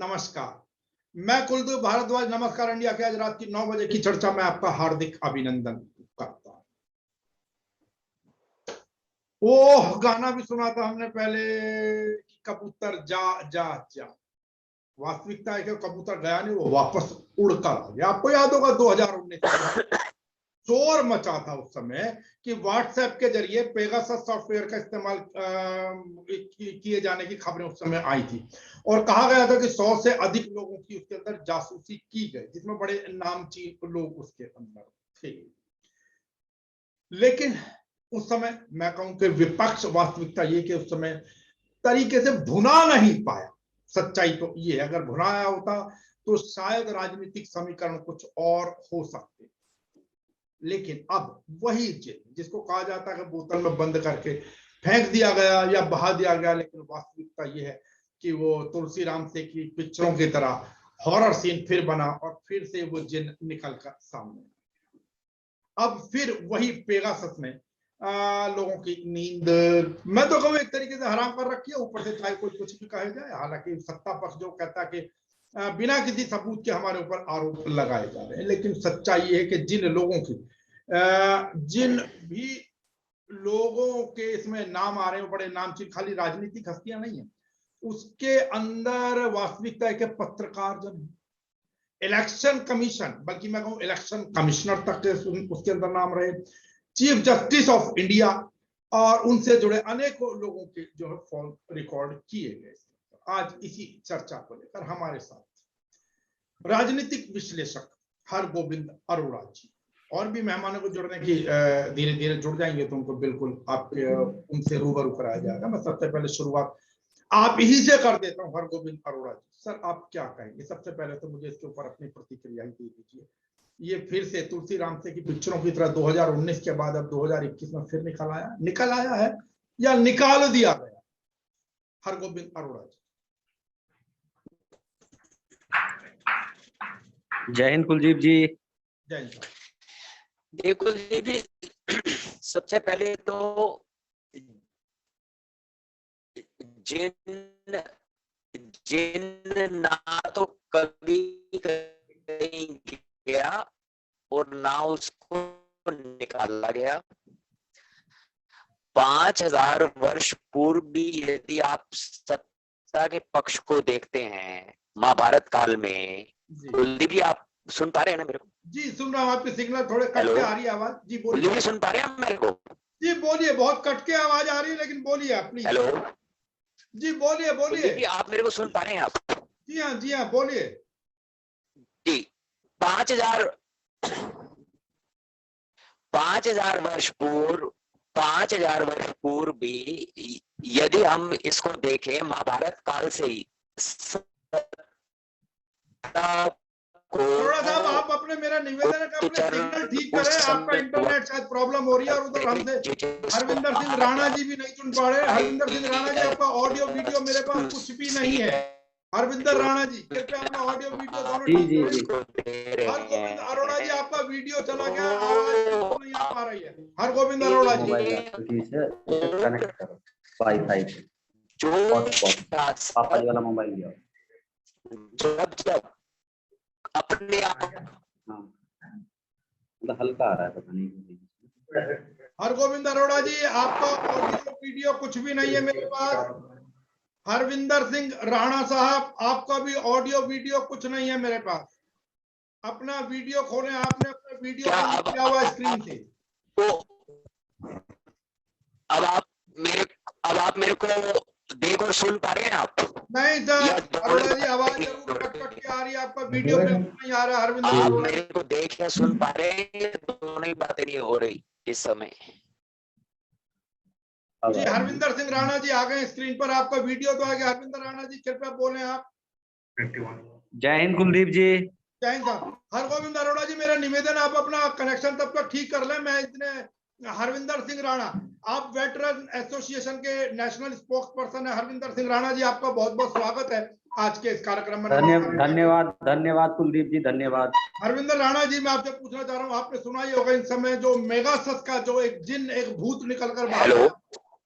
नमस्कार, मैं कुलदीप भारद्वाज। नमस्कार इंडिया के आज रात की 9 बजे की चर्चा में आपका हार्दिक अभिनंदन करता हूं। वो गाना भी सुना था हमने पहले कि कबूतर जा जा जा। वास्तविकता है कि कबूतर गया नहीं, वो वापस उड़कर आ गया। आपको याद होगा 2019 शोर मचा था उस समय कि व्हाट्सएप के जरिए पेगासस सॉफ्टवेयर का इस्तेमाल किए जाने की खबरें उस समय आई थी और कहा गया था कि 100 से अधिक लोगों की उसके अंदर जासूसी की गई, जिसमें बड़े नामचीन लोग उसके अंदर थे। लेकिन उस समय मैं कहूं कि विपक्ष, वास्तविकता ये कि उस समय तरीके से भुना नहीं पाया। सच्चाई तो ये है, अगर भुनाया होता तो शायद राजनीतिक समीकरण कुछ और हो सकते। लेकिन अब वही जिन जिसको कहा जाता है कि बोतल में बंद करके फेंक दिया गया या बहा दिया गया, लेकिन वास्तविकता यह है कि वो तुलसी राम से की पिक्चरों की तरह हॉरर सीन फिर बना और फिर से वो जिन निकल कर सामने। अब फिर वही पेगासस ने लोगों की नींद, मैं तो कहूँ एक तरीके से हराम कर रखी है, ऊपर से चाहे कोई कुछ भी कहा जाए। हालांकि सत्ता पक्ष जो कहता है कि बिना किसी सबूत के हमारे ऊपर आरोप लगाए जा रहे हैं, लेकिन सच्चाई ये है कि जिन भी लोगों के इसमें नाम आ रहे हैं, बड़े नामचीन, खाली राजनीतिक हस्तियां नहीं है, उसके अंदर वास्तविकता है कि पत्रकार जन, इलेक्शन कमीशन, बल्कि मैं कहूं इलेक्शन कमिश्नर तक उसके अंदर नाम रहे, चीफ जस्टिस ऑफ इंडिया और उनसे जुड़े अनेकों लोगों के जो है फोन रिकॉर्ड किए गए। आज इसी चर्चा को लेकर हमारे साथ राजनीतिक विश्लेषक हरगोविंद अरोड़ा जी और भी मेहमानों को जुड़ने की धीरे धीरे जुड़ जाएंगे तो उनको बिल्कुल आपके उनसे रूबरू कराया जाएगा। मैं सबसे पहले शुरुआत आप ही से कर देता हूं। हरगोविंद अरोड़ा जी, सर आप क्या कहेंगे? सबसे पहले तो मुझे इसके ऊपर अपनी प्रतिक्रिया ही दे दीजिए। ये फिर से तुलसी राम से की पिक्चरों की तरह 2019 के बाद अब 2021 में फिर निकल आया है या निकाल दिया गया? हरगोविंद अरोड़ा जी। जय हिंद कुलदीप जी। जय हिंद। देखो जी, सबसे पहले तो जिन ना तो कभी कहीं गया और ना उसको निकाला गया। 5000 वर्ष पूर्व भी यदि आप सत्ता के पक्ष को देखते हैं महाभारत काल में, कुलदीप जी आप सुन पा रहे हैं ना मेरे को? जी सुन रहा हूँ, आपके सिग्नल थोड़े कट के आ रही है आवाज। जी बोलिए। सुन पा रहे हैं मेरे को? जी बोलिए, बहुत कट के आवाज आ रही है लेकिन बोलिए आप प्लीज। हेलो जी बोलिए। आप मेरे को सुन पा रहे हैं आप? जी हाँ बोलिए जी। 5000 वर्ष पूर्व भी यदि हम इसको देखें महाभारत काल से ही थोड़ा साहब आप अपने, मेरा निवेदन है कि अपने सिग्नल ठीक करें। आपका इंटरनेट शायद प्रॉब्लम हो रही है और उधर हमसे हरविंदर सिंह राणा जी भी नहीं सुन पा रहे। हरविंदर सिंह राणा जी, आपका ऑडियो वीडियो मेरे पास कुछ भी नहीं है। हरविंदर राणा जी कृपया अपना ऑडियो वीडियो दोनों ठीक करें। हरगोविंद अरोड़ा जी आपका वीडियो चला गया, आवाज नहीं आ पा रही है। हरगोविंद अरोड़ा जी मोबाइल से कनेक्ट करो वाईफाई से, जो पापा जी वाला मोबाइल लिया। जब अपने आप हल्का आ रहा है, पता नहीं। हरगोविंद अरोड़ा जी आपका ऑडियो वीडियो कुछ भी नहीं है मेरे पास। हरविंदर सिंह राणा साहब आपका भी ऑडियो वीडियो कुछ नहीं है मेरे पास। अपना वीडियो खोलें, आपने अपना वीडियो किया हुआ स्क्रीन से। तो अब आप मेरे को देख और सुन पा रहे हैं आप? नहीं सर, अरोड़ा जी आवाज जरूर कट के आ रही है, आपका वीडियो बिल्कुल नहीं आ रहा। हरविंदर आप मेरे को देख या सुन पा रहे हैं? दोनों ही बातें नहीं हो रही इस समय। जी हरविंदर सिंह राणा जी आ गए स्क्रीन पर, आपका वीडियो तो आ गया। हरविंदर राणा जी कृपया बोलें आप। जय हिंद कुलदीप जी। जय हिंद साहब। हरगोविंद अरोड़ा जी मेरा निवेदन, आप अपना कनेक्शन तब तक ठीक कर लें। मैं इतने हरविंदर सिंह राणा, आप वेटरन एसोसिएशन के नेशनल स्पोक्स पर्सन है। हरविंदर सिंह राणा जी आपका बहुत बहुत स्वागत है आज के इस कार्यक्रम में। धन्यवाद कुलदीप जी, धन्यवाद। हरविंदर राणा जी मैं आपसे पूछना चाह रहा हूँ, आपने सुना ही होगा इस समय जो मेगासस का जो एक जिन, एक भूत निकल कर बाहर,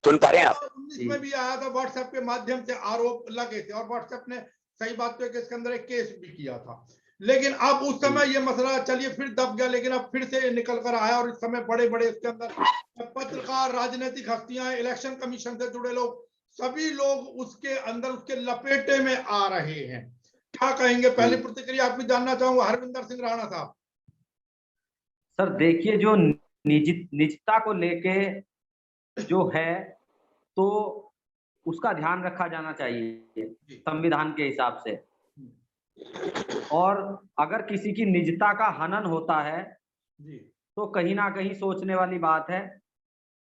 सुन पा रहे हैं आप? 2019 में भी आया था, व्हाट्सएप के माध्यम से आरोप लगे थे और व्हाट्सएप ने सही बात तो है कि इसके अंदर एक केस भी किया था, लेकिन अब उस समय ये मसला चलिए फिर दब गया, लेकिन अब फिर से निकल कर आया और इस समय बड़े बड़े इसके अंदर पत्रकार, राजनीतिक हस्तियां, इलेक्शन कमीशन से जुड़े लोग, सभी लोग उसके अंदर उसके लपेटे में आ रहे हैं। क्या कहेंगे? पहली प्रतिक्रिया आपकी जानना चाहूंगा हरविंदर सिंह राणा साहब। सर देखिए, जो निजता को लेके जो है तो उसका ध्यान रखा जाना चाहिए संविधान के हिसाब से, और अगर किसी की निजता का हनन होता है तो कहीं ना कहीं सोचने वाली बात है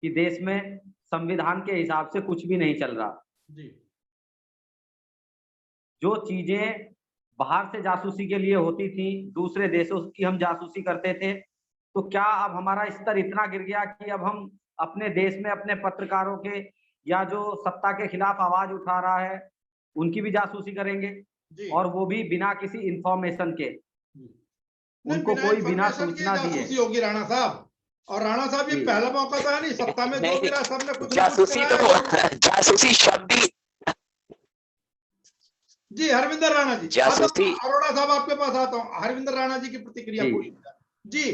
कि देश में संविधान के हिसाब से कुछ भी नहीं चल रहा। जो चीजें बाहर से जासूसी के लिए होती थी, दूसरे देशों की हम जासूसी करते थे, तो क्या अब हमारा स्तर इतना गिर गया कि अब हम अपने देश में अपने पत्रकारों के या जो सत्ता के खिलाफ आवाज उठा रहा है उनकी भी जासूसी करेंगे, और वो भी बिना किसी इंफॉर्मेशन के, उनको कोई बिना सूचना दिए। जासूसी होगी राणा साहब, और राणा साहब ये पहला मौका था नहीं, सत्ता में जो भी रहा सबने कुछ जासूसी तो जासूसी शब्द ही। जी हरविंदर राणा जी, जासूसी। अरोड़ा साहब आपके पास आता हूँ, हरविंदर राणा जी की प्रतिक्रिया जी।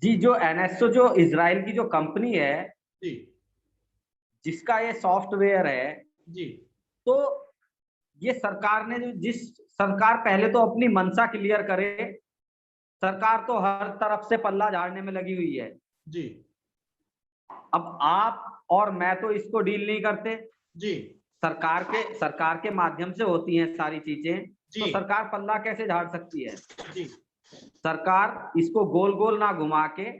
जी, जो एनएसओ जो इजराइल की जो कंपनी है जी, जिसका ये सॉफ्टवेयर है जी, तो ये सरकार ने सरकार पहले तो अपनी मंशा क्लियर करे। सरकार तो हर तरफ से पल्ला झाड़ने में लगी हुई है जी। अब आप और मैं तो इसको डील नहीं करते जी, सरकार के माध्यम से होती हैं सारी चीजें, तो सरकार पल्ला कैसे झाड़ सकती है? जी। सरकार इसको गोल गोल ना घुमा के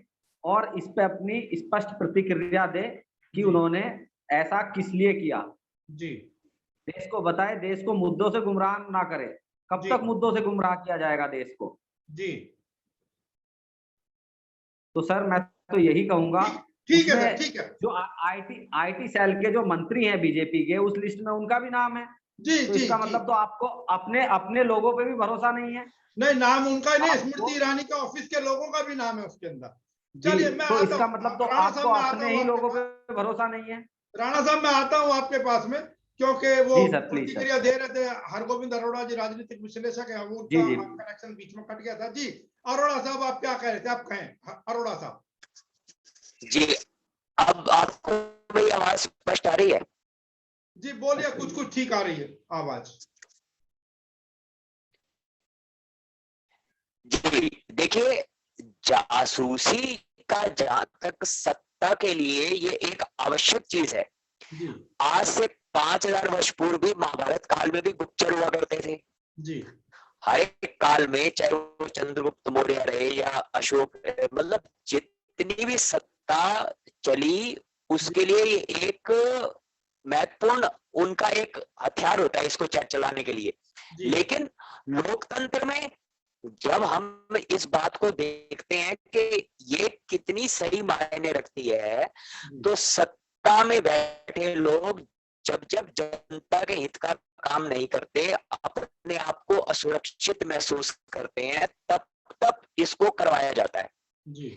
और इस पे अपनी स्पष्ट प्रतिक्रिया दे कि उन्होंने ऐसा किस लिए किया। जी, देश को बताए, देश को मुद्दों से गुमराह ना करे। कब तक मुद्दों से गुमराह किया जाएगा देश को? जी। तो सर मैं तो यही कहूंगा, ठीक है सर, ठीक है। जो आईटी सेल के जो मंत्री हैं बीजेपी के, उस लिस्ट में उनका भी नाम है। जी, तो इसका मतलब तो आपको अपने लोगों पे भी भरोसा नहीं है। नहीं, नाम उनका नहीं, स्मृति ईरानी के ऑफिस के लोगों का भी नाम है उसके अंदर। चलिए मैं तो इसका मतलब तो आपको अपने ही लोगों पे भरोसा नहीं है। राणा साहब मैं आता हूं आपके पास में, क्योंकि वो प्रतिक्रिया दे रहे थे हरगोविंद अरोड़ा जी, राजनीतिक विश्लेषक है, वो उनका कनेक्शन बीच में कट गया था। जी अरोड़ा साहब आप क्या कह रहे थे? आप कहें अरोड़ा साहब। जी अब आपको मेरी आवाज स्पष्ट आ रही है? जी बोलिए, कुछ कुछ ठीक आ रही है आवाज। जी देखिए, जासूसी का जहां तक सत्ता के लिए ये एक आवश्यक चीज है। आज से 5000 वर्ष पूर्व भी महाभारत काल में भी गुप्तचर हुआ करते थे। जी हर एक काल में, चाहे वो चंद्रगुप्त मौर्य रहे या अशोक, मतलब जितनी भी सत्ता चली उसके लिए ये एक महत्वपूर्ण उनका एक हथियार होता है इसको चलाने के लिए। लेकिन लोकतंत्र में जब हम इस बात को देखते हैं कि ये कितनी सही मायने रखती है, तो सत्ता में बैठे लोग जब जब जनता के हित का काम नहीं करते, अपने आप को असुरक्षित महसूस करते हैं, तब तब इसको करवाया जाता है। जी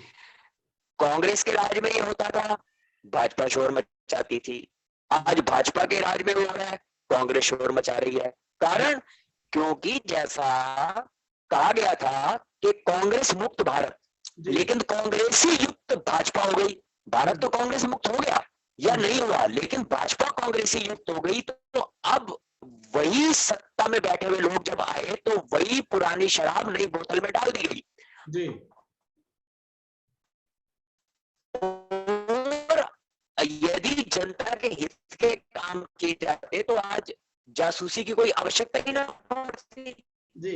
कांग्रेस के राज में ये होता था, भाजपा शोर मचाती थी। आज भाजपा के राज में हो रहा है, कांग्रेस शोर मचा रही है। कारण क्योंकि जैसा कहा गया था कि कांग्रेस मुक्त भारत, लेकिन कांग्रेस ही युक्त भाजपा हो गई। भारत तो कांग्रेस मुक्त हो गया या नहीं हुआ, लेकिन भाजपा कांग्रेस ही युक्त हो गई। तो अब वही सत्ता में बैठे हुए लोग जब आए तो वही पुरानी शराब नई बोतल में डाल दी गई। जी और यदि जनता के हित के काम किए जाते तो आज जासूसी की कोई आवश्यकता ही ना पड़ती। जी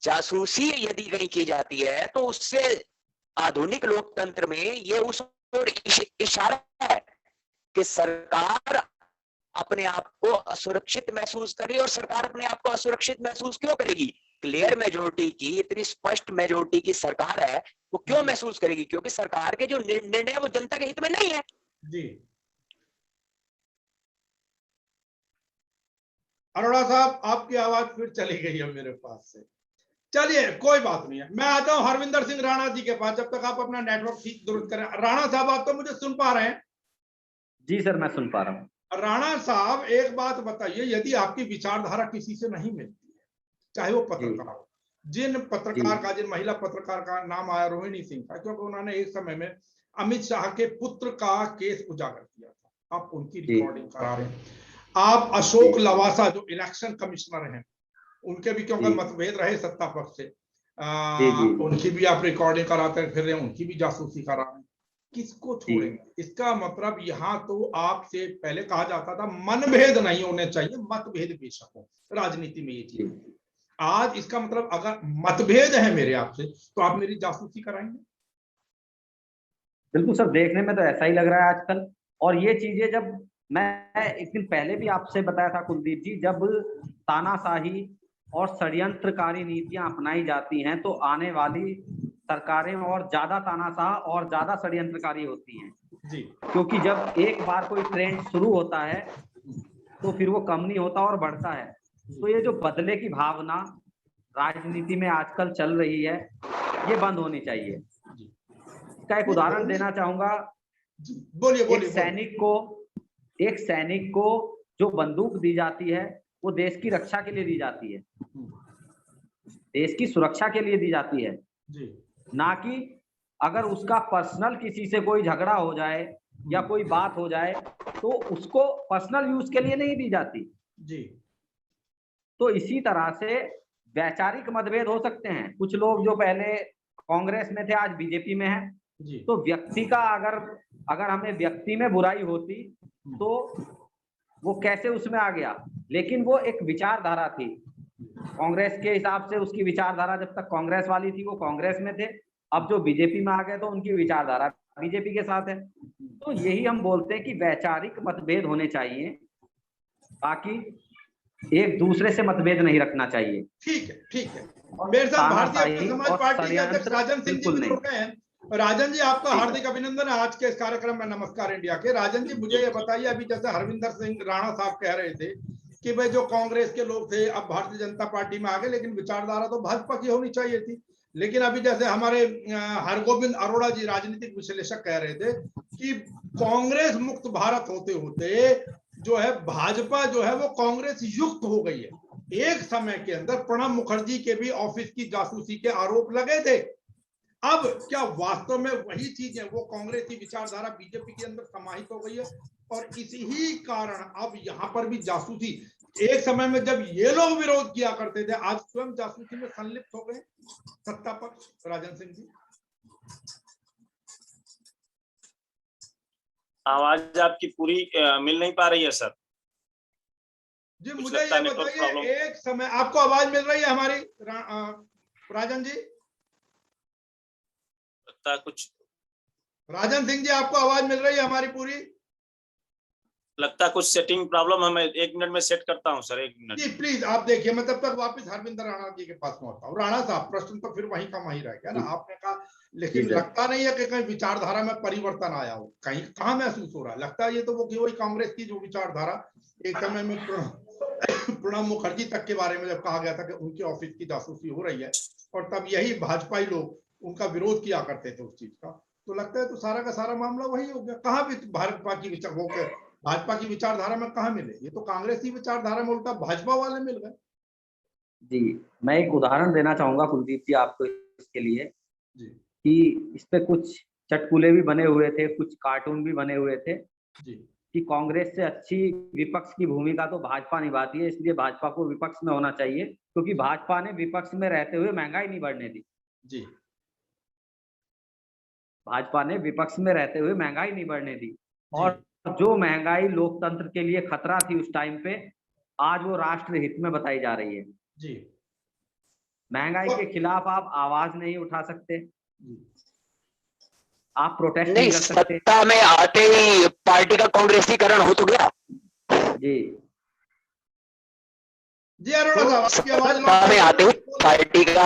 जासूसी यदि कहीं की जाती है तो उससे आधुनिक लोकतंत्र में ये उस ओर इशारा है कि सरकार अपने आप को असुरक्षित महसूस करे। और सरकार अपने आप को असुरक्षित महसूस क्यों करेगी? क्लियर मेजोरिटी की, इतनी स्पष्ट मेजोरिटी की सरकार है, वो क्यों महसूस करेगी? क्योंकि सरकार के जो निर्णय है वो जनता के हित में नहीं है। जी अरोड़ा साहब आपकी आवाज फिर चली गई है मेरे पास से। चलिए कोई बात नहीं है, मैं आता हूं हरविंदर सिंह राणा जी के पास, जब तक आप अपना नेटवर्क ठीक दुरुस्त करें। राणा साहब आप तो मुझे सुन पा रहे हैं? जी सर मैं सुन पा रहा हूं। राणा साहब एक बात बताइए, यदि आपकी विचारधारा किसी से नहीं मिलती है, चाहे वो पत्रकार हो, जिन पत्रकार का, जिन महिला पत्रकार का नाम आया रोहिणी सिंह का, क्योंकि उन्होंने एक समय में अमित शाह के पुत्र का केस उजागर किया था, आप उनकी रिकॉर्डिंग करा रहे हैं। आप अशोक लवासा जो इलेक्शन कमिश्नर हैं, उनके भी क्योंकि मतभेद रहे सत्ता पक्ष से, उनकी भी आप रिकॉर्डिंग कराते फिर रहे हैं, उनकी भी जासूसी करा रहे हैं। किसको छोड़ेंगे? इसका मतलब यहाँ तो आपसे पहले कहा जाता था मनभेद नहीं होने चाहिए, मतभेद बेशक हो, राजनीति में ये चीज। आज इसका मतलब अगर मतभेद है मेरे आपसे, तो आप मेरी जासूसी कराएंगे? बिल्कुल सर, देखने में तो ऐसा ही लग रहा है आजकल। और ये चीजें, जब मैं एक दिन पहले भी आपसे बताया था कुलदीप जी, जब तानाशाही और षड्यंत्रकारी नीतियां अपनाई जाती हैं तो आने वाली सरकारें और ज्यादा तानाशाह और ज्यादा षड्यंत्रकारी होती हैं जी। क्योंकि जब एक बार कोई ट्रेंड शुरू होता है तो फिर वो कम नहीं होता और बढ़ता है। तो ये जो बदले की भावना राजनीति में आजकल चल रही है, ये बंद होनी चाहिए। इसका एक उदाहरण देना चाहूंगा। बोलिए बोलिए। एक सैनिक को जो बंदूक दी जाती है वो देश की रक्षा के लिए दी जाती है, देश की सुरक्षा के लिए दी जाती है जी। ना कि अगर उसका पर्सनल किसी से कोई झगड़ा हो जाए या कोई बात हो जाए तो उसको पर्सनल यूज के लिए नहीं दी जाती जी। तो इसी तरह से वैचारिक मतभेद हो सकते हैं। कुछ लोग जो पहले कांग्रेस में थे आज बीजेपी में हैं, तो व्यक्ति का अगर हमें व्यक्ति में बुराई होती तो वो कैसे उसमें आ गया, लेकिन वो एक विचारधारा थी। कांग्रेस के हिसाब से उसकी विचारधारा जब तक कांग्रेस वाली थी वो कांग्रेस में थे, अब जो बीजेपी में आ गए तो उनकी विचारधारा बीजेपी के साथ है। तो यही हम बोलते हैं कि वैचारिक मतभेद होने चाहिए, बाकी एक दूसरे से मतभेद नहीं रखना चाहिए। ठीक है, ठीक है। मेरे साथ भारतीय समाज पार्टी के अध्यक्ष राजन सिंह जी जुड़ गए हैं। राजन जी, आपका हार्दिक अभिनंदन है आज के इस कार्यक्रम में नमस्कार इंडिया के। राजन जी, मुझे ये बताइए, अभी जैसे हरविंदर सिंह राणा साहब कह रहे थे कि भाई जो कांग्रेस के लोग थे अब भारतीय जनता पार्टी में आ गए, लेकिन विचारधारा तो भाजपा की होनी चाहिए थी। लेकिन अभी जैसे हमारे हरगोविंद अरोड़ा जी राजनीतिक विश्लेषक कह रहे थे कि कांग्रेस मुक्त भारत होते होते जो है भाजपा जो है वो कांग्रेस युक्त हो गई है। एक समय के अंदर प्रणब मुखर्जी के भी ऑफिस की जासूसी के आरोप लगे थे। अब क्या वास्तव में वही चीज है, वो कांग्रेस की विचारधारा बीजेपी के अंदर समाहित हो गई है? और इसी कारण अब यहां पर भी जासूसी, एक समय में जब ये लोग विरोध किया करते थे, आज स्वयं जासूसी में संलिप्त हो गए सत्ता पक्ष। राजन सिंह जी, आवाज आपकी पूरी मिल नहीं पा रही है सर जी। मुझे ये बताइए, एक समय आपको आवाज मिल रही है हमारी राजन जी? कुछ राजन सिंह जी, आपको आवाज मिल रही है हमारी पूरी? लगता है कुछ सेटिंग प्रॉब्लम है। मैं 1 मिनट में सेट करता हूं सर, 1 मिनट जी प्लीज आप देखिए। मैं तब तक वापस हरविंदर राणा जी के पास पहुंचता हूँ। राणा साहब, प्रश्न तो फिर वहीं का वहीं रह गया ना, आपने कहा, लेकिन लगता नहीं है कि कहीं विचारधारा में परिवर्तन आया हो, कहीं कहाँ महसूस हो रहा है? लगता है ये तो वो वही कांग्रेस की जो विचारधारा एक समय में प्रणब मुखर्जी तक के बारे में जब कहा गया था कि उनके ऑफिस की जासूसी हो रही है, और तब यही भाजपाई लोग उनका विरोध किया करते थे उस चीज का, तो लगता है तो सारा का सारा मामला वही हो गया। कहाँ भी भाजपा की विचारधारा में कहाँ मिले? ये तो कांग्रेस की विचारधारा में उल्टा भाजपा वाले मिल गए। जी, मैं एक उदाहरण देना चाहूंगा कुलदीप जी आपको इसके लिए जी। कि इस पे कुछ चटकुले भी बने हुए थे, कुछ कार्टून भी बने हुए थे जी। कि कांग्रेस से अच्छी विपक्ष की भूमिका तो भाजपा निभाती है, इसलिए भाजपा को विपक्ष में होना चाहिए, क्योंकि भाजपा ने विपक्ष में रहते हुए महंगाई नहीं बढ़ने दी। जी। भाजपा ने विपक्ष में रहते हुए महंगाई नहीं बढ़ने दी, और जो महंगाई लोकतंत्र के लिए खतरा थी उस टाइम पे, आज वो राष्ट्र हित में बताई जा रही है। जी। महंगाई के खिलाफ आप आवाज नहीं उठा सकते, आप प्रोटेस्ट नहीं कर सकते। सत्ता में आते ही पार्टी का कांग्रेसीकरण हो तो गया। जी जी, अरोड़ा साहब आपकी आवाज सत्ता में आते ही पार्टी का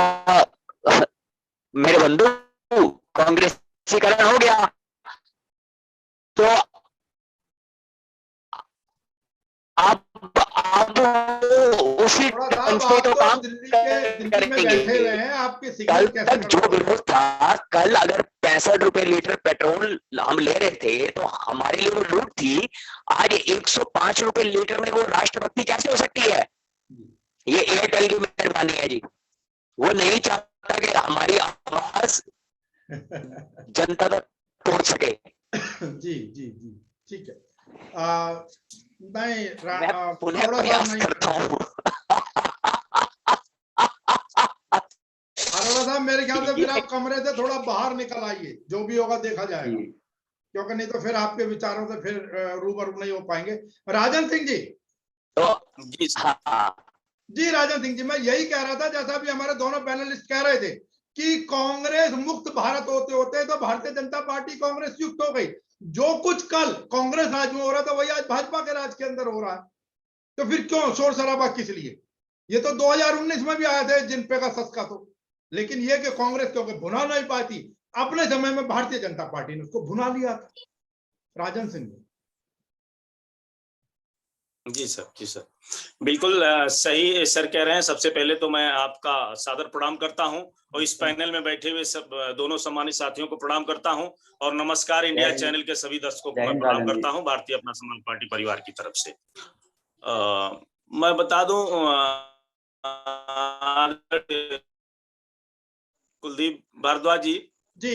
मेरे बंधु कांग्रेसीकरण हो गया, तो अब उसी ढंग से तो काम करेंगे। कल तक जो विरोध था, कल अगर 65 रुपए लीटर पेट्रोल हम ले रहे थे तो हमारे लिए वो लूट थी। आज 105 रुपए लीटर में वो राष्ट्रभक्ति कैसे हो सकती है? ये एयरटेल की मेहरबानी है जी। वो नहीं चाहता कि हमारी आवाज जनता तक पहुंच सके। जी जी जी, ठीक है। मैं पुनः प्रयास करता हूँ। अरोड़ा साहब, मेरे ख्याल से फिर आप कमरे से थोड़ा बाहर निकल आइए, जो भी होगा देखा जाएगा, क्योंकि नहीं तो फिर आपके विचारों से फिर रूबरू नहीं हो पाएंगे। राजन सिंह जी। जी राजन सिंह जी, मैं यही कह रहा था, जैसा भी हमारे दोनों पैनलिस्ट कह रहे थे कि कांग्रेस मुक्त भारत होते होते तो भारतीय जनता पार्टी कांग्रेस युक्त हो गई। जो कुछ कल कांग्रेस राज में हो रहा था वही आज भाजपा के राज के अंदर हो रहा है, तो फिर क्यों शोर शराबा किस लिए? ये तो 2019 में भी आए थे जिन पे का सस्का तो, लेकिन ये कि कांग्रेस क्योंकि भुना नहीं पाती, अपने समय में भारतीय जनता पार्टी ने उसको भुना लिया था। राजन सिंह जी सर, जी सर, बिल्कुल सही सर कह रहे हैं। सबसे पहले तो मैं आपका सादर प्रणाम करता हूं और इस पैनल में बैठे हुए सब दोनों सम्मानित साथियों को प्रणाम करता हूं और नमस्कार इंडिया चैनल के सभी दर्शकों को मैं प्रणाम करता हूं भारतीय अपना समाज पार्टी परिवार की तरफ से। मैं बता दूं कुलदीप भारद्वाज जी कि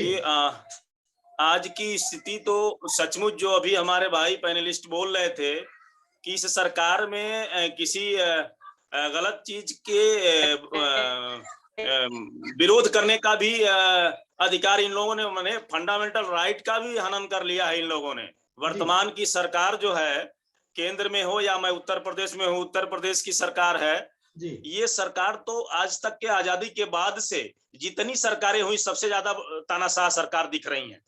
आज की स्थिति तो सचमुच जो अभी हमारे भाई पैनलिस्ट बोल रहे थे कि इस सरकार में किसी गलत चीज के विरोध करने का भी अधिकार इन लोगों ने, माने फंडामेंटल राइट का भी हनन कर लिया है इन लोगों ने। वर्तमान की सरकार जो है, केंद्र में हो या मैं उत्तर प्रदेश में हूँ, उत्तर प्रदेश की सरकार है, ये सरकार तो आज तक के आजादी के बाद से जितनी सरकारें हुई सबसे ज्यादा तानाशाह सरकार दिख रही है।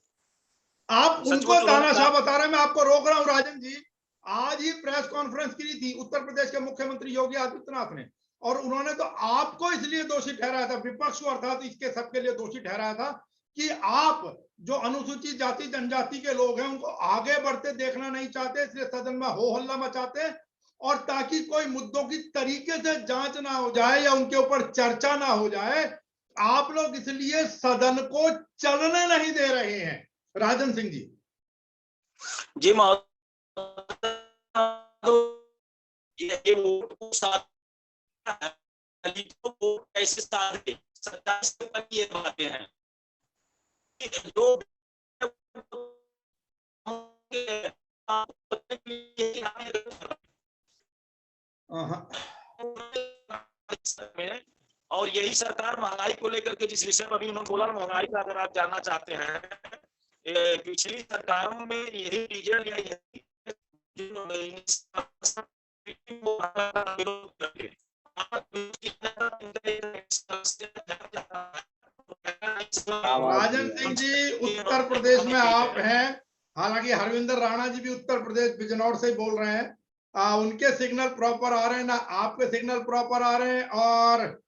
आप उनको तानाशाह बता रहे हैं, मैं आपको रोक रहा हूँ राजन जी। आज ही प्रेस कॉन्फ्रेंस की थी उत्तर प्रदेश के मुख्यमंत्री योगी आदित्यनाथ ने, और उन्होंने तो आपको इसलिए दोषी ठहराया था, विपक्ष को अर्थात इसके सबके लिए दोषी ठहराया था कि आप जो अनुसूचित जाति जनजाति के लोग हैं उनको आगे बढ़ते देखना नहीं चाहते, इसलिए सदन में हो हल्ला मचाते हैं, और ताकि कोई मुद्दों की तरीके से जांच ना हो जाए या उनके ऊपर चर्चा ना हो जाए, आप लोग इसलिए सदन को चलने नहीं दे रहे हैं। राजन सिंह जी। जी कैसे साधे सरकार से ये बातें हैं जो और यही सरकार महंगाई को लेकर के जिस विषय पर अभी उन्होंने बोला, महंगाई का अगर आप जानना चाहते हैं, पिछली सरकारों में यही रीजन या यही राजन सिंह जी, उत्तर प्रदेश में आप हैं, हालांकि हरविंदर राणा जी भी उत्तर प्रदेश बिजनौर से बोल रहे हैं, उनके सिग्नल प्रॉपर आ रहे हैं ना आपके सिग्नल प्रॉपर आ रहे हैं, और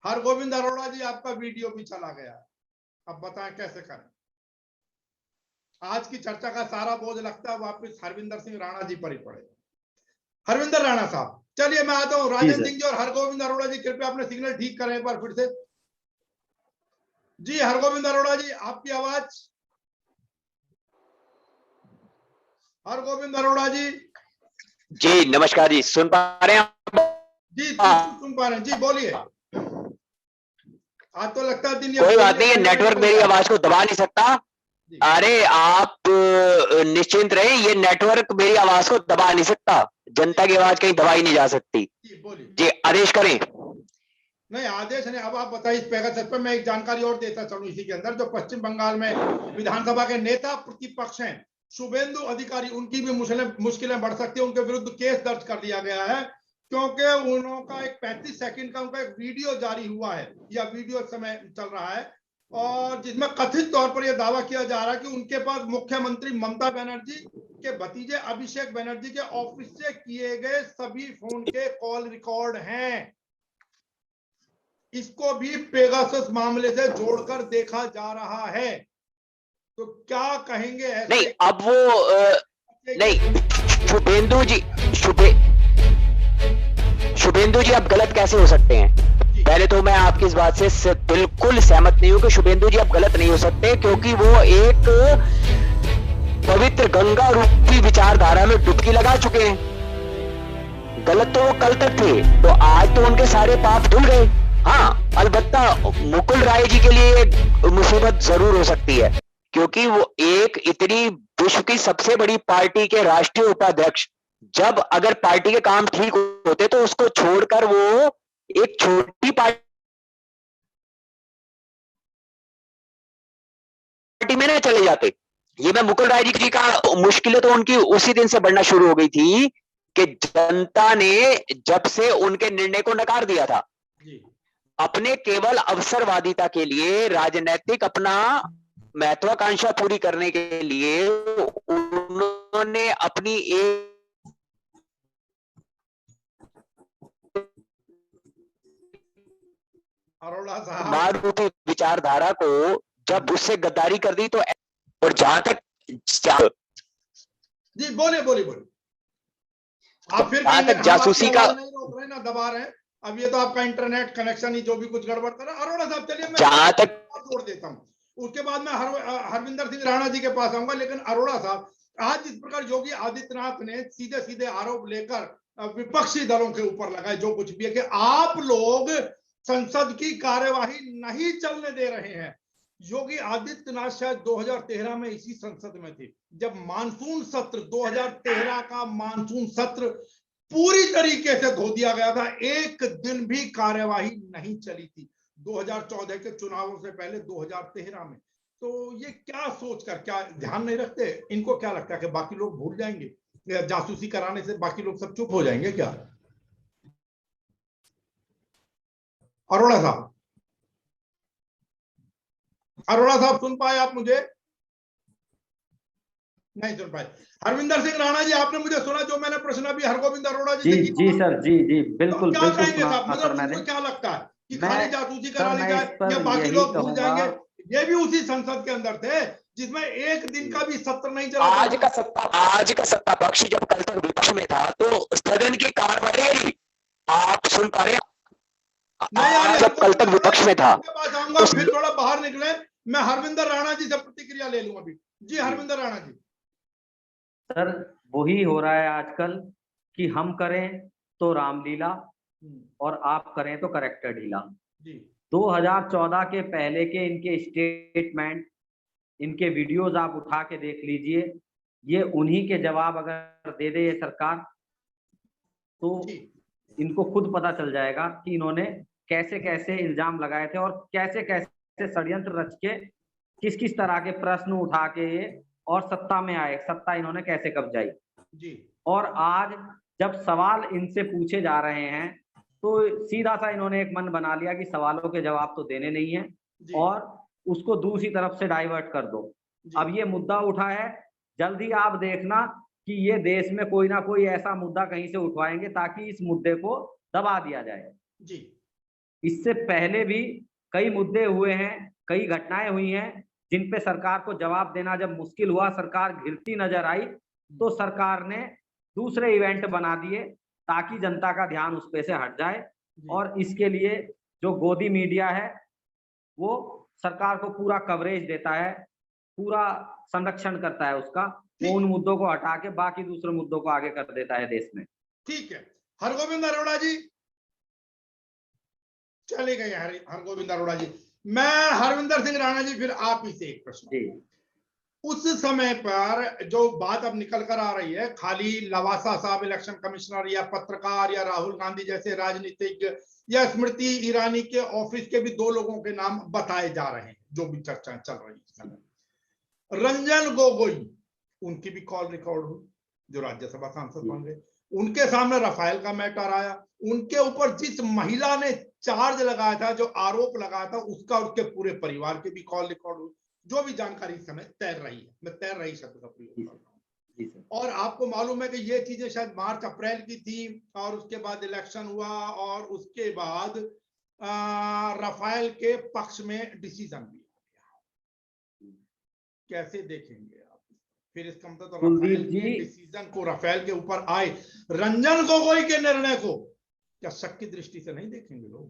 हरगोविंद अरोड़ा जी आपका वीडियो भी चला गया। अब बताएं कैसे करें? आज की चर्चा का सारा बोझ लगता है वापस हरविंदर सिंह राणा जी पर ही पड़ेगा। हरविंदर राणा साहब, चलिए मैं आता हूँ। राजन सिंह जी और हरगोविंद अरोड़ा जी, कृपया अपने सिग्नल ठीक करें एक बार फिर से। जी हरगोविंद अरोड़ा जी, आपकी आवाज। हरगोविंद अरोड़ा जी। जी नमस्कार जी, सुन पा रहे हैं? जी सुन पा रहे हैं जी, बोलिए। आज तो लगता है दिन कोई बात नहीं है, नेटवर्क मेरी आवाज को दबा नहीं सकता। अरे आप निश्चिंत रहे, ये नेटवर्क मेरी आवाज को दबा नहीं सकता, जनता की आवाज कहीं दबाई नहीं जा सकती। जी आदेश करें। नहीं आदेश नहीं, अब आप बताइए। इस पेगासस पर मैं एक जानकारी और देता चलूं इसी के अंदर। जो पश्चिम बंगाल में विधानसभा के नेता प्रतिपक्ष हैं शुभेंदु अधिकारी, उनकी भी मुश्किलें बढ़ सकती है। उनके विरुद्ध केस दर्ज कर लिया गया है क्योंकि उनका एक 35 सेकंड का उनका एक वीडियो जारी हुआ है, या वीडियो इस समय चल रहा है, और जिसमें कथित तौर पर यह दावा किया जा रहा है कि उनके पास मुख्यमंत्री ममता बनर्जी के भतीजे अभिषेक बनर्जी के ऑफिस से किए गए सभी फोन के कॉल रिकॉर्ड हैं। इसको भी पेगासस मामले से जोड़कर देखा जा रहा है, तो क्या कहेंगे ऐसे? नहीं, अब वो नहीं, शुभेंदु जी, शुभेंदु जी आप गलत कैसे हो सकते हैं? पहले तो मैं आपकी इस बात से बिल्कुल सहमत नहीं हूं कि शुभेंदु जी आप गलत नहीं हो सकते, क्योंकि वो एक पवित्र गंगा रूपी विचारधारा में डुबकी लगा चुके हैं। गलत तो वो कल तक थे, तो आज तो उनके सारे पाप धुल गए। हाँ, अलबत्ता मुकुल राय जी के लिए मुसीबत जरूर हो सकती है, क्योंकि वो एक इतनी विश्व की सबसे बड़ी पार्टी के राष्ट्रीय उपाध्यक्ष, जब अगर पार्टी के काम ठीक होते तो उसको छोड़कर वो एक छोटी पार्टी में ना चले जाते। ये मैं मुकुल राय जी का मुश्किलें तो उनकी उसी दिन से बढ़ना शुरू हो गई थी कि जनता ने जब से उनके निर्णय को नकार दिया था। अपने केवल अवसरवादिता के लिए, राजनीतिक अपना महत्वाकांक्षा पूरी करने के लिए उन्होंने अपनी एक मार रूपी विचारधारा को जब उससे गद्दारी कर दी तो, और जहां तक जी बोले आप फिर जासूसी का नहीं रोक रहे ना दबा रहे हैं। अब ये तो आपका इंटरनेट कनेक्शन ही जो भी कुछ गड़बड़ कर रहा है। अरोड़ा साहब चलिए मैं जहां तक जोड़ देता हूँ, उसके बाद मैं हरविंदर सिंह राणा जी के पास आऊंगा। लेकिन अरोड़ा साहब, आज जिस प्रकार योगी आदित्यनाथ ने सीधे सीधे आरोप लेकर विपक्षी दलों के ऊपर लगाए, जो कुछ भी है कि आप लोग संसद की कार्यवाही नहीं चलने दे रहे हैं। योगी आदित्यनाथ शायद 2013 में इसी संसद में थे जब मानसून सत्र 2013 का मानसून सत्र पूरी तरीके से धो दिया गया था। एक दिन भी कार्यवाही नहीं चली थी 2014 के चुनावों से पहले 2013 में। तो ये क्या सोचकर, क्या ध्यान नहीं रखते? इनको क्या लगता है कि बाकी लोग भूल जाएंगे, जासूसी कराने से बाकी लोग सब चुप हो जाएंगे क्या? अरोड़ा साहब सुन पाए आप मुझे? नहीं सुन पाए। हरविंदर सिंह राणा जी, आपने मुझे सुना जो मैंने प्रश्न अभी हरगोविंद अरोड़ा जी से जी सर, जी बिल्कुल तो क्या कहेंगे साहब? मतलब क्या लगता है कि खाली जासूसी करा ली जाए या बाकी लोग भूल जाएंगे? ये भी उसी संसद के अंदर थे जिसमें एक दिन का भी सत्र नहीं चला। आज का सत्ता पक्ष जब कल तक विपक्ष में था तो सदन की कार्यवाही आप सुन पा रहे हैं? जब कल तक विपक्ष में था तो फिर थोड़ा बाहर निकले, मैं हरविंदर राणा जी से प्रतिक्रिया ले लूं अभी। जी हरविंदर राणा जी। सर वही हो रहा है आजकल कि हम करें तो रामलीला और आप करें तो करेक्टर ढीला। 2014 के पहले के इनके स्टेटमेंट, इनके वीडियोस आप उठा के देख लीजिए। ये उन्हीं के जवाब अगर दे दे ये सरकार तो इनको खुद पता चल जाएगा कि इन्होंने कैसे कैसे इल्जाम लगाए थे और कैसे कैसे षड्यंत्र रच के किस किस तरह के प्रश्न उठा के और सत्ता में आए, सत्ता इन्होंने कैसे कब्जाई जी। और आज जब सवाल इनसे पूछे जा रहे हैं तो सीधा सा इन्होंने एक मन बना लिया कि सवालों के जवाब तो देने नहीं है और उसको दूसरी तरफ से डाइवर्ट कर दो। अब ये मुद्दा उठा है, जल्दी आप देखना कि ये देश में कोई ना कोई ऐसा मुद्दा कहीं से उठवाएंगे ताकि इस मुद्दे को दबा दिया जाए जी। इससे पहले भी कई मुद्दे हुए हैं, कई घटनाएं हुई हैं जिन पे सरकार को जवाब देना जब मुश्किल हुआ, सरकार घिरती नजर आई तो सरकार ने दूसरे इवेंट बना दिए ताकि जनता का ध्यान उस पे से हट जाए। और इसके लिए जो गोदी मीडिया है वो सरकार को पूरा कवरेज देता है, पूरा संरक्षण करता है उसका, वो उन मुद्दों को हटा के बाकी दूसरे मुद्दों को आगे कर देता है देश में। ठीक है, हरगोविंद अरोड़ा जी चले गए। हरगोविंद अरोड़ा जी, मैं हरविंदर सिंह राणा जी फिर आप ही से एक प्रश्न। उस समय पर जो बात अब निकल कर आ रही है, खाली लवासा साहब इलेक्शन कमिश्नर या पत्रकार या राहुल गांधी जैसे राजनीतिक या स्मृति ईरानी के ऑफिस के भी 2 लोगों के नाम बताए जा रहे हैं जो भी चर्चा चल रही है। रंजन गोगोई, उनकी भी कॉल रिकॉर्ड हुई, जो राज्यसभा सांसद बन गए, उनके सामने राफेल का मैटर आया, उनके ऊपर जिस महिला ने चार्ज लगाया था, जो आरोप लगाया था, उसका उसके पूरे परिवार के भी कॉल रिकॉर्ड हुई। जो भी जानकारी इस समय तैर रही है, मैं तैर रही शब्द का प्रयोग कर रहा हूँ। और आपको मालूम है कि ये चीजें शायद मार्च अप्रैल की थी और उसके बाद इलेक्शन हुआ और उसके बाद राफेल के पक्ष में डिसीजन भी आ गया। कैसे देखेंगे आप? फिर इसका मतलब तो राफेल के डिसीजन को, राफेल के ऊपर आए रंजन गोगोई के निर्णय को क्या शक की दृष्टि से नहीं देखेंगे लोग?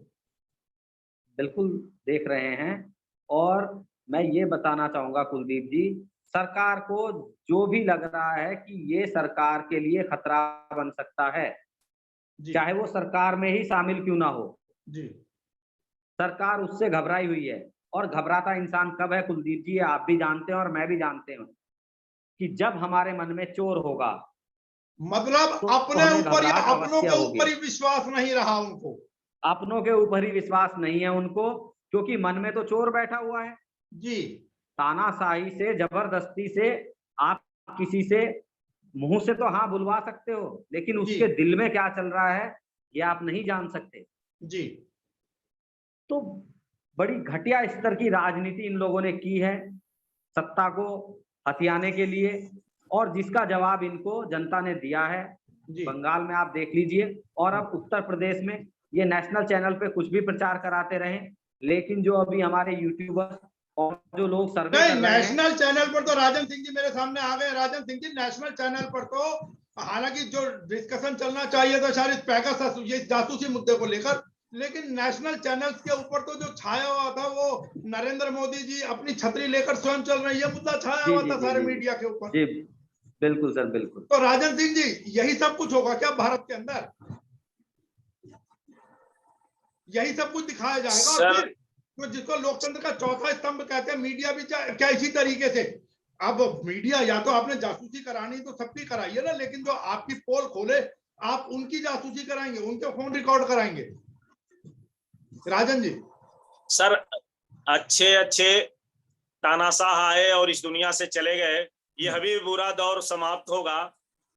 बिल्कुल देख रहे हैं। और मैं ये बताना चाहूंगा कुलदीप जी, सरकार को जो भी लग रहा है कि ये सरकार के लिए खतरा बन सकता है, जी चाहे वो सरकार में ही शामिल क्यों ना हो, जी सरकार उससे घबराई हुई है। और घबराता इंसान कब है कुलदीप जी, ये आप भी जानते हैं और मैं भी जानते हूं, कि जब हमारे मन में चोर होगा मतलब तो अपने हमें ऊपर या घबराहट अपनों अवश्य के होगी। ऊपर ही विश्वास नहीं रहा उनको। अपनों के ऊपर ही विश्वास नहीं है उनको, क्योंकि मन में तो चोर बैठा हुआ है। जी तानाशाही से, जबरदस्ती से आप किसी से मुंह से तो हाँ बुलवा सकते हो, लेकिन जी उसके दिल में क्या चल रहा है ये आप नहीं जान सकते। जी तो बड़ी घटिया स्तर की राजनीति इन लोगों ने की है सत्ता को हथियाने के लिए, और जिसका जवाब इनको जनता ने दिया है। जी बंगाल में आप देख लीजिए, और अब उत्तर प्रदेश में ये नेशनल चैनल पे कुछ भी प्रचार कराते रहे, लेकिन जो अभी हमारे यूट्यूबर और जो लोग सर्वे नहीं, कर रहे हैं, नेशनल चैनल पर तो राजन सिंह जी मेरे सामने आ गए। राजन सिंह जी, नेशनल चैनल पर तो हालांकि जो डिस्कशन चलना चाहिए था शायद पैगासस ये जासूसी मुद्दे को लेकर, लेकिन नेशनल चैनल्स के ऊपर तो जो छाया हुआ था वो नरेंद्र मोदी जी अपनी छतरी लेकर स्वयं चल रहे हैं, ये मुद्दा छाया जी हुआ जी था जी सारे जी मीडिया के ऊपर। जी बिल्कुल सर, बिल्कुल। तो राजन सिंह जी, यही सब कुछ होगा क्या भारत के अंदर? यही सब कुछ दिखाया जाएगा? और फिर तो जिसको लोकतंत्र का चौथा स्तंभ कहते हैं, मीडिया भी क्या इसी तरीके से। अब मीडिया या तो आपने जासूसी करानी तो सबकी कराइए ना, लेकिन जो आपकी पोल खोले आप उनकी जासूसी कराएंगे, उनके फोन रिकॉर्ड कराएंगे। राजन जी सर, अच्छे अच्छे तानाशाह आए और इस दुनिया से चले गए, यह भी बुरा दौर समाप्त होगा।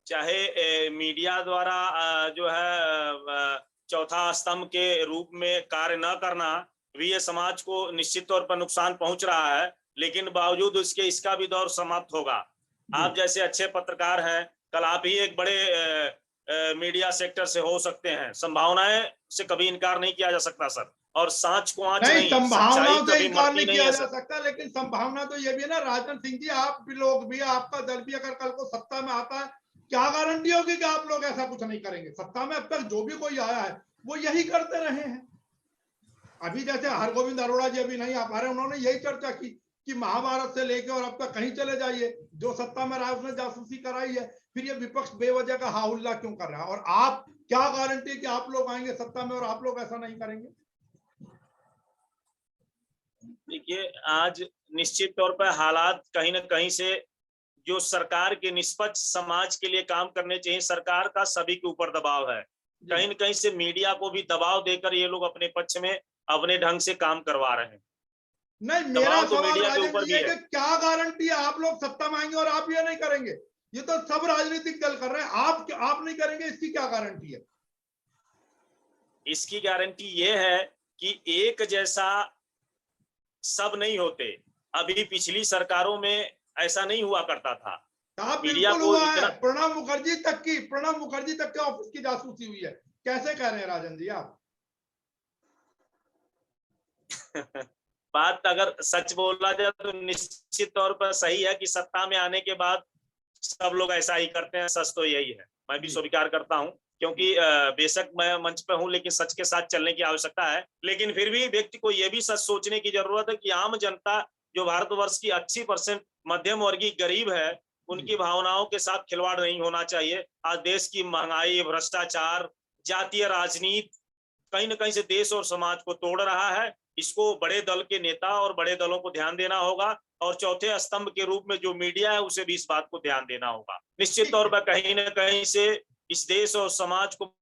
चाहे मीडिया द्वारा जो है चौथा स्तंभ के रूप में कार्य न करना भी ये समाज को निश्चित तौर पर नुकसान पहुंच रहा है, लेकिन बावजूद उसके इसका भी दौर समाप्त होगा। आप जैसे अच्छे पत्रकार हैं, कल आप ही एक बड़े मीडिया सेक्टर से हो सकते हैं। संभावनाएं से कभी इनकार नहीं किया जा सकता सर, और सांच को आंच नहीं, नहीं, सच्चाई संभावनाओं से कभी इनकार मरती नहीं नहीं किया है जा सर। सकता, लेकिन संभावना तो ये भी है ना राजन सिंह जी, आप भी लोग भी, आपका दल भी अगर कल को सत्ता में आता है, क्या गारंटी होगी कि आप लोग ऐसा कुछ नहीं करेंगे? सत्ता में अब तक जो भी कोई आया है वो यही करते रहे हैं। अभी जैसे हरगोविंद अरोड़ा जी अभी नहीं आ पा रहे, उन्होंने यही चर्चा की कि महाभारत से लेके और अब तक कहीं चले जाइए, जो सत्ता में रहा है उसने जासूसी कराई है, फिर ये विपक्ष बेवजह का हाउल्ला क्यों कर रहा है? और आप क्या गारंटी कि आप लोग आएंगे सत्ता में और आप लोग ऐसा नहीं करेंगे? देखिए, आज निश्चित तौर पर हालात कहीं ना कहीं से जो सरकार के निष्पक्ष समाज के लिए काम करने चाहिए, सरकार का सभी के ऊपर दबाव है। कहीं न कहीं से मीडिया को भी दबाव देकर ये लोग अपने पक्ष में अपने ढंग से काम करवा रहे हैं। नहीं, मेरा तो सवाल मीडिया के राजन ऊपर जी भी है है। कि क्या गारंटी है आप लोग सत्ता में आएंगे और आप ये नहीं करेंगे? ये तो सब राजनीतिक दल कर रहे हैं, आप नहीं करेंगे, इसकी क्या गारंटी है? इसकी गारंटी ये है कि एक जैसा सब नहीं होते। अभी पिछली सरकारों में ऐसा नहीं हुआ करता था। मीडिया बिल्कुल को हुआ इतना है। प्रणब मुखर्जी तक के ऑफिस की जासूसी हुई है। कैसे कह रहे हैं राजन जी आप? बात अगर सच बोला जाए तो निश्चित तौर पर सही है कि सत्ता में आने के बाद सब लोग ऐसा ही करते हैं। सच तो यही है, मैं भी स्वीकार करता हूं, क्योंकि बेशक मैं मंच पे हूं, लेकिन सच के साथ चलने की आवश्यकता है। लेकिन फिर भी व्यक्ति को यह भी सच सोचने की जरूरत है कि आम जनता जो भारतवर्ष की 80% मध्यम वर्गीय गरीब है, उनकी भावनाओं के साथ खिलवाड़ नहीं होना चाहिए। आज देश की महंगाई, भ्रष्टाचार, जातीय राजनीति कहीं न कहीं से देश और समाज को तोड़ रहा है। इसको बड़े दल के नेता और बड़े दलों को ध्यान देना होगा, और चौथे स्तंभ के रूप में जो मीडिया है उसे भी इस बात को ध्यान देना होगा। निश्चित तौर पर कहीं न कहीं से इस देश और समाज को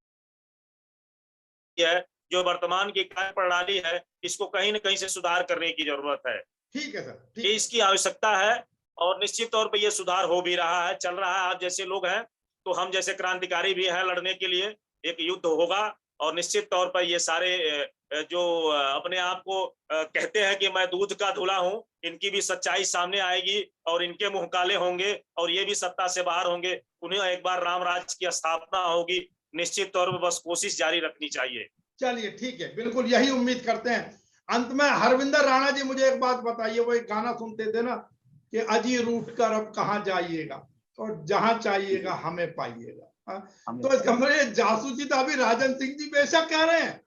जो वर्तमान की कार्य प्रणाली है, इसको कहीं न कहीं से सुधार करने की जरूरत है। ठीक है सर, ये इसकी आवश्यकता है, और निश्चित तौर पर यह सुधार हो भी रहा है, चल रहा है। आप जैसे लोग हैं तो हम जैसे क्रांतिकारी भी हैं लड़ने के लिए। एक युद्ध होगा, और निश्चित तौर पर ये सारे जो अपने आप को कहते हैं कि मैं दूध का धुला हूं, इनकी भी सच्चाई सामने आएगी और इनके मुंह काले होंगे और ये भी सत्ता से बाहर होंगे। उन्हें एक बार राम राज्य की स्थापना होगी। निश्चित तौर पर बस कोशिश जारी रखनी चाहिए। चलिए ठीक है, बिल्कुल यही उम्मीद करते हैं। अंत में हरविंदर राणा जी मुझे एक बात बताइए, वो एक गाना सुनते थे ना कि अजी रूठ कर अब कहाँ जाइएगा और जहां चाहिएगा हमें पाइएगा। तो इसका मतलब ये जासूसी तो अभी राजन सिंह जी बेशक कह रहे हैं,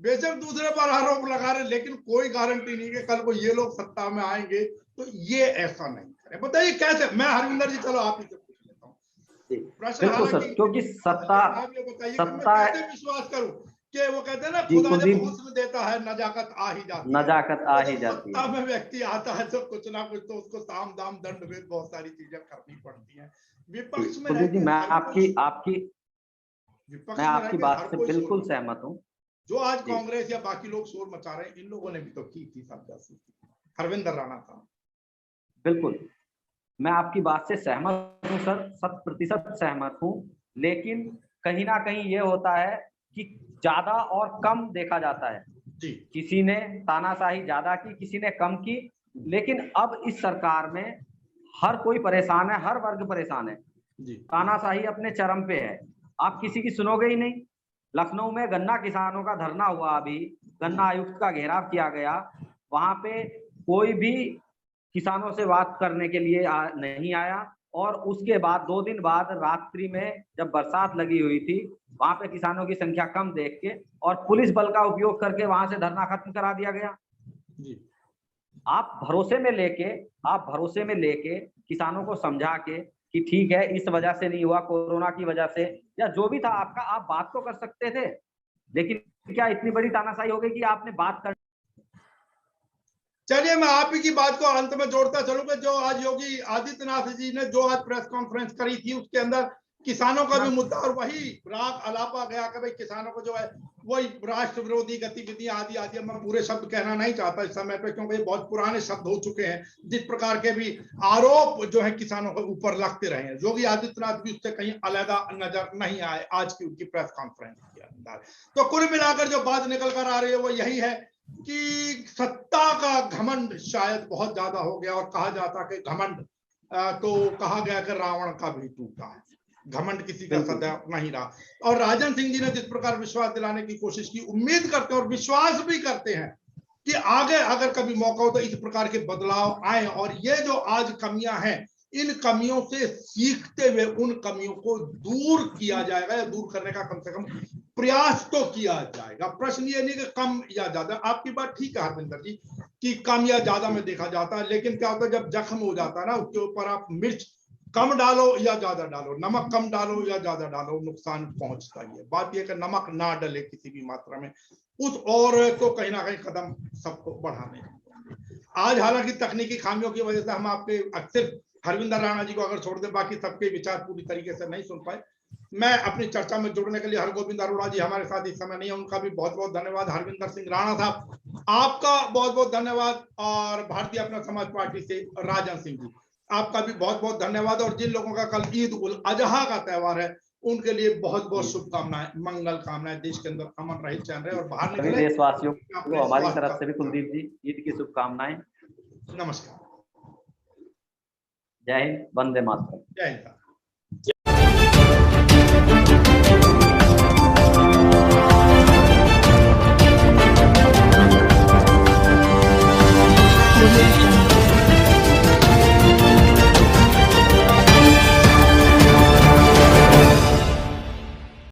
बेशक दूसरे पर आरोप लगा रहे हैं, लेकिन कोई गारंटी नहीं कि कल को ये लोग सत्ता में आएंगे तो ये ऐसा नहीं करें। बताइए कैसे? मैं हरविंदर जी चलो आप ही से पूछ लेता हूँ प्रश्न, हालांकि क्योंकि सत्ता कैसे विश्वास करूं कि वो कहते हैं ना खुदा जब हुस्न देता है नजाकत आ ही जाती है, नजाकत आ ही जाती है। सत्ता में व्यक्ति आता है तो कुछ ना कुछ तो उसको साम दाम दंड भेद बहुत सारी चीजें करनी पड़ती हैं। विपक्ष में जी मैं आपकी बात से बिल्कुल सहमत हूँ। जो आज कांग्रेस या बाकी लोग शोर मचा रहे हैं, इन लोगों ने भी तो की थी सब जासूसी, हरविंदर राणा साहब। बिल्कुल मैं आपकी बात से सहमत हूँ सर, 100% सहमत हूँ, लेकिन कहीं ना कहीं ये होता है कि ज्यादा और कम देखा जाता है जी। किसी ने तानाशाही ज्यादा की, किसी ने कम की, लेकिन अब इस सरकार में हर कोई परेशान है, हर वर्ग परेशान है जी। तानाशाही अपने चरम पे है, आप किसी की सुनोगे ही नहीं। लखनऊ में गन्ना किसानों का धरना हुआ, अभी गन्ना आयुक्त का घेराव किया गया, वहां पे कोई भी किसानों से बात करने के लिए नहीं आया, और उसके बाद 2 दिन बाद रात्रि में जब बरसात लगी हुई थी, वहां पे किसानों की संख्या कम देख के और पुलिस बल का उपयोग करके वहां से धरना खत्म करा दिया गया। जी। आप भरोसे में लेके किसानों को समझा के कि ठीक है इस वजह से नहीं हुआ, कोरोना की वजह से या जो भी था आपका, आप बात तो कर सकते थे, लेकिन क्या इतनी बड़ी तानाशाही हो गई कि आपने बात कर। चलिए मैं आप ही की बात को अंत में जोड़ता चलूंगा। जो आज योगी आदित्यनाथ जी ने जो आज प्रेस कॉन्फ्रेंस करी थी, उसके अंदर किसानों का भी मुद्दा और वही राग अलापा गया कि भाई किसानों को जो है वही राष्ट्र विरोधी गतिविधियां आदि आदि। मैं पूरे शब्द कहना नहीं चाहता इस समय पे, क्योंकि बहुत पुराने शब्द हो चुके हैं, जिस प्रकार के भी आरोप जो है किसानों के ऊपर लगते रहे हैं। योगी आदित्यनाथ भी उससे कहीं अलग नजर नहीं आए आज की उनकी प्रेस कॉन्फ्रेंस के अंदर। तो कुल मिलाकर जो बात निकल कर आ रही है वो यही है कि सत्ता का घमंड शायद बहुत ज्यादा हो गया, और कहा जाता कि घमंड तो कहा गया कि रावण का भी टूटा है, घमंड किसी का सदैव नहीं रहा। और राजन सिंह जी ने जिस प्रकार विश्वास दिलाने की कोशिश की, उम्मीद करते हैं और विश्वास भी करते हैं कि आगे अगर कभी मौका हो तो इस प्रकार के बदलाव आए, और ये जो आज कमियां हैं, इन कमियों से सीखते हुए उन कमियों को दूर किया जाएगा, या दूर करने का कम से कम प्रयास तो किया जाएगा। प्रश्न ये नहीं कि कम या ज्यादा। आपकी बात ठीक है हरविंदर जी कि कम या ज्यादा में देखा जाता है, लेकिन क्या होता है जब जख्म हो जाता है ना, उसके ऊपर आप मिर्च कम डालो या ज्यादा डालो, नमक कम डालो या ज्यादा डालो, नुकसान पहुंचता ही है। बात यह कि नमक ना डले किसी भी मात्रा में, उस और तो कहीं ना कहीं कदम सबको बढ़ाने। आज हालांकि तकनीकी खामियों की वजह से हम आपके अक्सर हरविंदर राणा जी को अगर छोड़ दें, बाकी सबके विचार पूरी तरीके से नहीं सुन पाए। मैं अपनी चर्चा में जुड़ने के लिए हरगोविंद अरोड़ा जी हमारे साथ इस समय नहीं है, उनका भी बहुत बहुत धन्यवाद। हरविंदर सिंह राणा साहब आपका बहुत बहुत धन्यवाद, और भारतीय अपना समाज पार्टी से राजन सिंह जी आपका भी बहुत बहुत धन्यवाद। और जिन लोगों का कल ईद उल अजहा का त्योहार है, उनके लिए बहुत बहुत शुभकामनाएं, मंगल कामनाएं, देश के अंदर अमन रहित चल रहे और बाहर निकले देशवासियों को हमारी तरफ से भी कुलदीप जी ईद की शुभकामनाएं। नमस्कार, जय हिंद, वंदे मातरम। जय हिंद।